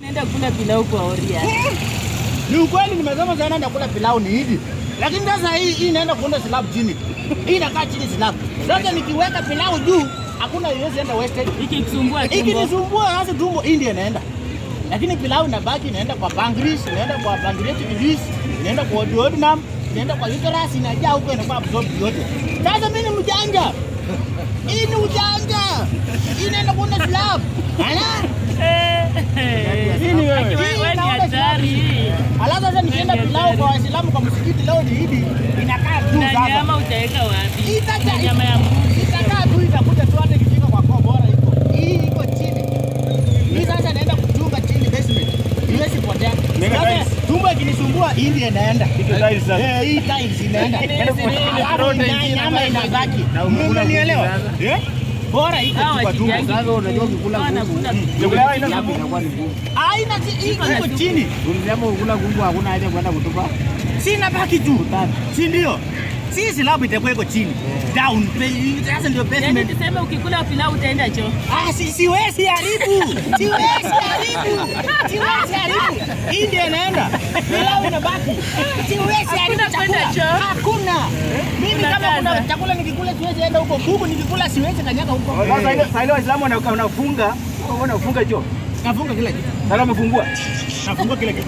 Naenda kula pilau kwa Oria. Ni ukweli nimesema sana naenda kula pilau ni Idi. Lakini sasa hii inaenda kuunda slab chini. Hii inakaa chini slab. Sasa nikiweka pilau juu hakuna yoyote enda wasted. Ikisumbua tumbo. Ikinisumbua hasa tumbo India inaenda. Lakini pilau inabaki inaenda kwa pancreas, inaenda kwa pancreatic juice, inaenda kwa duodenum, inaenda kwa uterus, inajaa huko inakuwa absorb yote. Sasa mimi ni mjanja. Hii ni ujanja. Hii inaenda kuunda slab. Nini wewe? Wewe ni hatari. Alafu sasa nikienda pilau kwa Waislamu kwa msikiti leo ni Idi, inakaa tu sasa. Na nyama utaweka wapi? Nyama ya mbuzi. Itakaa tu itakuja tu hata ikifika kwa koo bora iko. Hii iko chini. Hii sasa naenda kuchunga chini basement. Iwezi potea. Sasa tumbo ikinisumbua India inaenda. Hii tiles inaenda. Nyama inabaki. Unanielewa? Bora iko kwa tumbo. Sasa unajua ukikula chakula inakuwa ni ngumu. Haina iko chini. Ulisema ukula ngumu hakuna haja kwenda kutupa. Sina baki juu. Si ndio? Si slab itakuwa iko chini. Down. Sasa ndio basement. Yaani tuseme ukikula pilau utaenda choo. Siwezi haribu. Siwezi haribu. Hii ndio inaenda. Pilau inabaki. Siwezi haribu chakula. Hakuna. Mimi kama kuna chakula nikikula siwezi enda huko. Kuku nikikula siwezi kanyaga huko. Sasa ile Waislamu unafunga choo. Nafunga kila kitu. Sasa umefungua. Nafunga kila kitu.